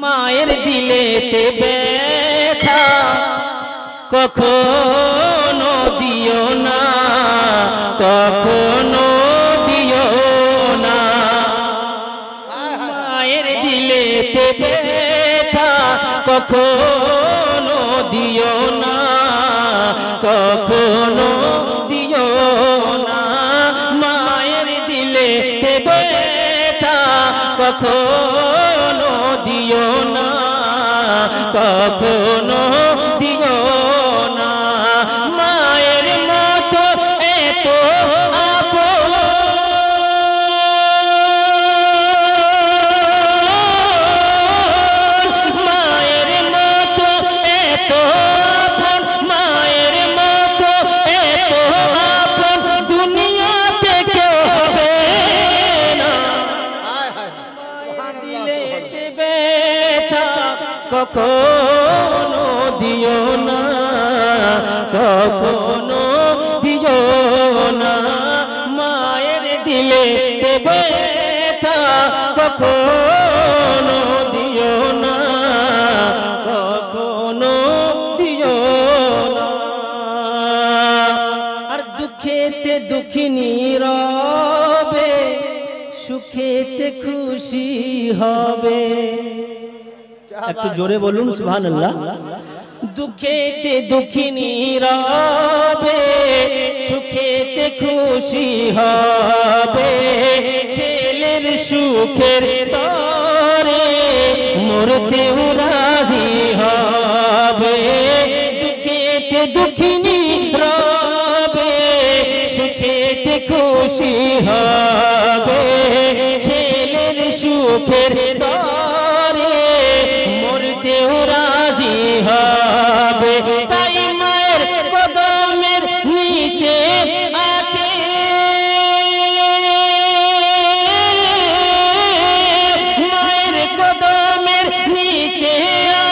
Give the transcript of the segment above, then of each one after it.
মায়ের দিলেতে ব্যথা কখনো দিও না, কখনো দিও না। মায়ের দিলেতে ব্যথা কখনো দিও না, কখনো দিও না। মায়ের দিলেতে ব্যথা কখনো দিও না, কখনো দিও না। মায়ের মতো এত আপন, মায়ের মতো এত আপন, মায়ের মতো এত আপন দুনিয়াতে কেউ হবে না। দিলেতে ব্যথা কখনো দিও না, কখনো দিও না। মায়ের দিলেতে ব্যথা কখনো দিও না, কখনো দিও না। আর দুঃখেতে দুঃখিনী রবে, সুখেতে খুশি হবে। একটু জোরে বলুন সুবহানাল্লাহ। দুঃখেতে দুঃখিনী রবে, সুখেতে খুশি হবে। ছেলের সুখের তরে মরতেও রাজি হবে। দুঃখেতে দুঃখিনী রবে, সুখেতে খুশি হবে। ছেলের সুখের তরে মরতেও রাজি হবে। তাই মায়ের কদমের নিচে আছে, মায়ের কদমের নিচে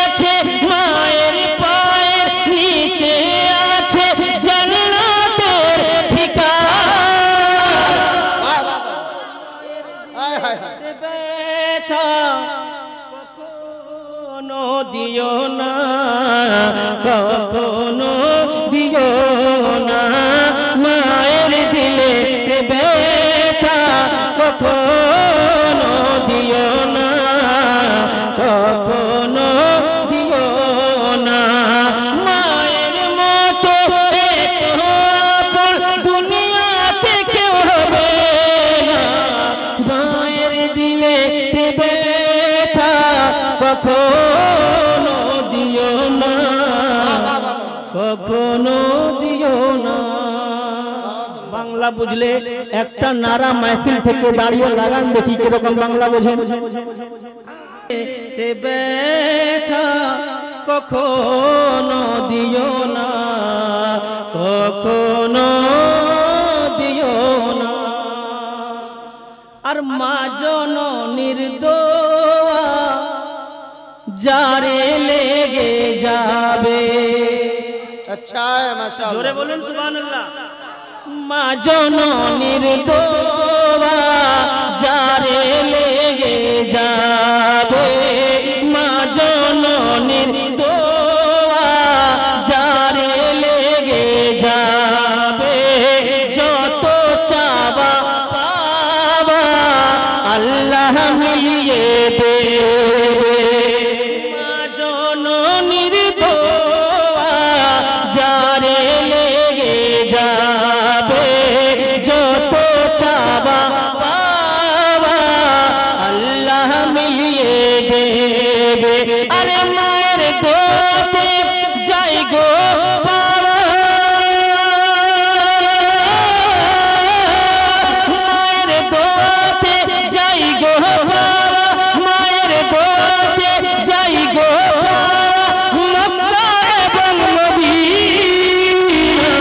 আছে, মায়ের পায়ের নিচে আছে জান্নাতের ঠিকানা। ব্যথা কখনো দিও না, কখনো দিও না। মায়ের দিলেতে ব্যথা কখনো দিও না, কখনো দিও না। মায়ের মতো এত আপন দুনিয়াতে কেউ হবে না। মায়ের দিলেতে ব্যথা কখনো দিও না, কখনো দিও না। বাংলা বুঝলে একটা নারা মাহফিল থেকে দাঁড়িয়ে লাগান দেখি কিরকম বাংলা বোঝেন। তে ব্যথা কখনো দিও না, কখনো দিও না। আর মা জননীর দোয়া যারে লেগে যাবে। अच्छा है माशाअल्लाह। জোরে বলুন সুবহানাল্লাহ। মা জননীর দোয়া যারে লেগে যাবে, মা জননীর দোয়া যারে লেগে যাবে। যত চাওয়া পাওয়া আল্লাহ মিলিয়ে দেবে। মা জননীর দোয়া যারে লেগে যাবে, যত চাওয়া পাওয়া আল্লাহ মিলিয়ে দেবে। আরে মায়ের দোতে যাই গো পাওয়া, মায়ের দোতে যাই গো পাওয়া, মায়ের দোতে যাই গো পাওয়া। মক্কা এবং মদিনা।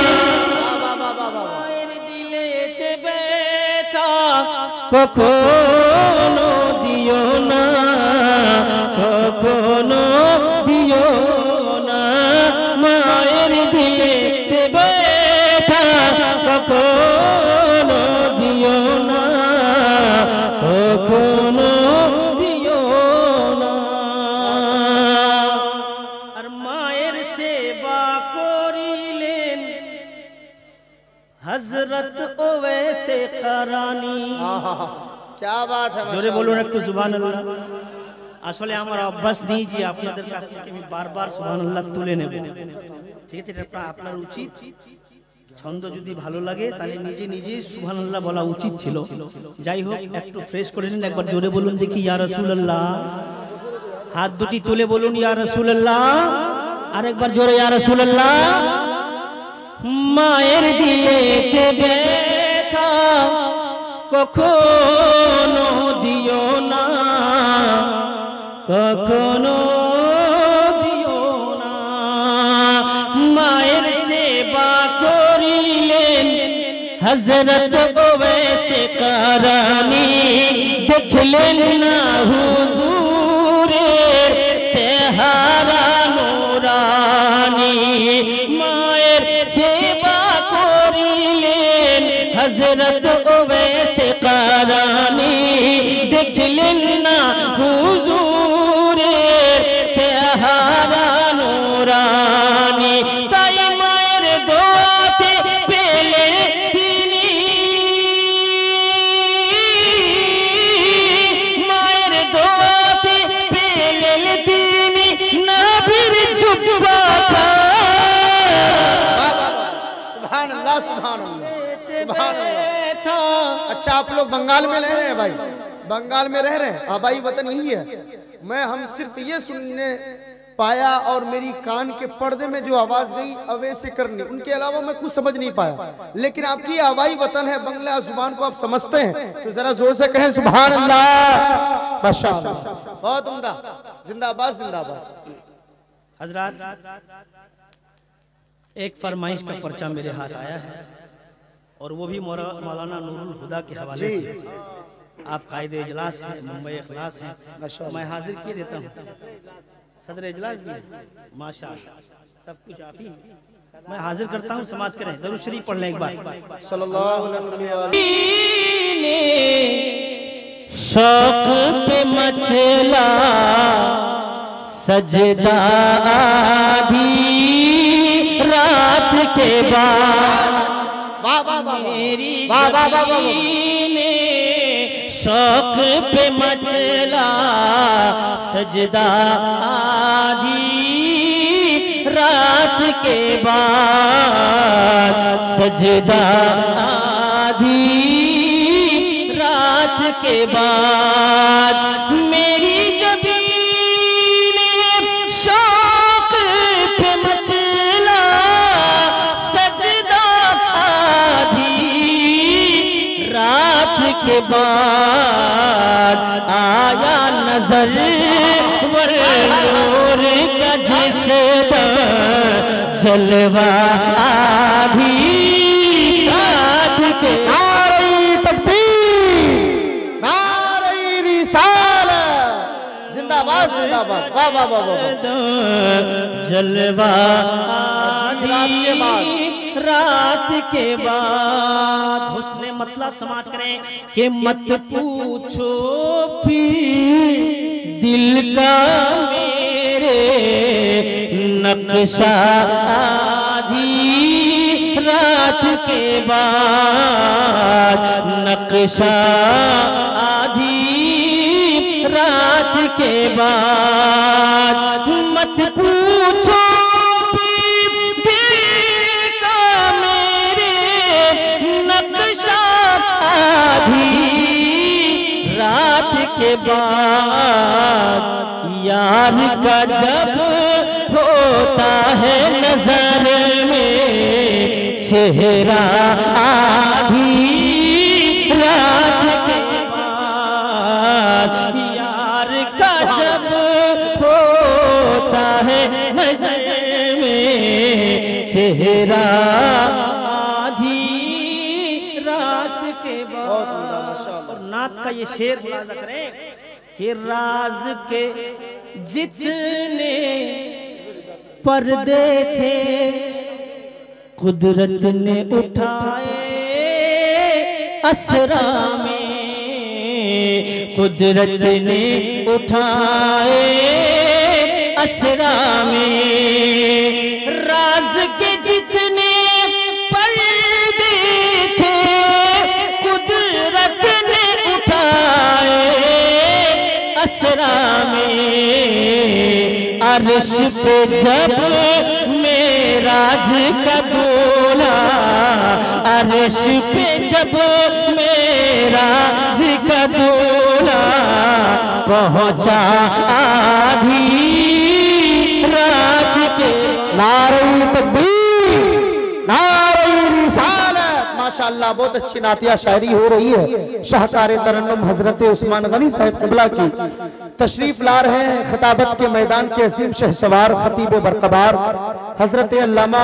মায়ের দিলেতে ব্যথা কখনো দিও না, কখনো দিও না। মায়ের দিলেতে ব্যথা কখনো দিও না, কখনো দিও না। हजरत ओवैसे करानी। क्या बात है, জোরে বলুন একটু সুবহানাল্লাহ। আসলে আমার অভ্যাস নেই যে আপনাদের কাছ থেকে আমি বারবার সুবহানাল্লাহ তুলে নেব, ঠিক আছে? এটা আপনার উচিত। ছন্দ যদি ভালো লাগে তাহলে নিজে নিজে সুবহানাল্লাহ বলা উচিত ছিল। যাই হোক, একটু ফ্রেশ করে নিন, একবার জোরে বলুন দেখি ইয়া রাসূলুল্লাহ। হাত দুটি তুলে বলুন ইয়া রাসূলুল্লাহ, আরেকবার জোরে ইয়া রাসূলুল্লাহ। মায়ের দিলেতে ব্যথা কখনো দিও না, কখনো দিও না। মায়ের সেবা করিলেন হযরত ওয়াইসে কারানি, দেখলেন না হুজুরের চেহারা নুরানি। মায়ের সেবা করিলেন হযরত ওয়াইসে কারানি, দেখলেন না হুজুরের চেহারা নুরানি। তাই মায়ের দোয়াতে পেলে তিনি, মায়ের দোয়াতে পেলেন তিনি নবীর জুব্বা। सुभान अल्लाह, सुभान अल्लाह, सुभान अल्लाह। अच्छा, आप लोग बंगाल में रह रहे हैं भाई? बंगाल में रह रहे हैं, आबाई वतन यही है। मैं हम सिर्फ ये सुनने पाया और मेरी कान के पर्दे में जो आवाज गई अवैसे करनी, उनके अलावा मैं कुछ समझ नहीं पाया। लेकिन आपकी आबाई वतन है, बंगला जुबान को आप समझते हैं, तो जरा जोर से कहें सुभान अल्लाह, माशाअल्लाह। बहुत उम्दा, जिंदाबाद जिंदाबाद। हजरात, एक फरमाइश का पर्चा मेरे हाथ आया है और वो भी मौलाना नूरुल हुदा के हवाले से। आप कायदे इजलास हैं, मुंबई इखलास हैं, मैं हाजिर किए देता हूँ। सदर इजलास भी है, माशाअल्लाह, सब कुछ आप ही। मैं हाजिर करता हूँ, समाज करें, दरूद शरीफ पढ़ लें एक बार। सल्लल्लाहु अलैहि वसल्लम। शौक पे मचला सजदा आधी रात के बाद, मेरी जबीन ने शौक पे मचला सजदा आधी रात के बाद, सजदा आधी रात के बाद। मेरी जबीन शौक पे मचला सजदा आधी रात के बाद। आया नजर वरूर का जिसदा जलवा आधी रात के। जिंदाबाद जिंदाबाद, वाह वाह वाह वाह। जलवा आधी रात के बाद। हुस्ने मतलब समाज करें कि मत पूछो फिर दिल का मेरे नक्शा आधी रात के बाद, नक्शा आधी रात के बाद। मत पूछो दिल का मेरे नक्शा आधी रात के बाद। यार का जब होता है नजर में चेहरा आधी रात के बाद। यार का जब होता है नजर में चेहरा आधी रात के बाद। और नात का ये शेर मुलाजा करें कि राज के जितने पर्दे थे कुदरत ने उठाए असरा में, कुदरत ने उठाए असरा में। राज के जितने पर्दे थे हसरा में अर्श पे जब मेराज का दूल्हा, अर्श पे जब मेराज का दूल्हा पहुंचा आधी रात के। नारे तकबीर, नारे रिसालत। माशाअल्लाह बहुत अच्छी नातिया शायरी हो रही है। शाहकार तरन्नुम हजरत उस्मान गनी साहब क़िबला की तशरीफ ला रहे हैं। खिताबत के मैदान के असीम शहसवार खतीब बरकबार हजरत अल्लामा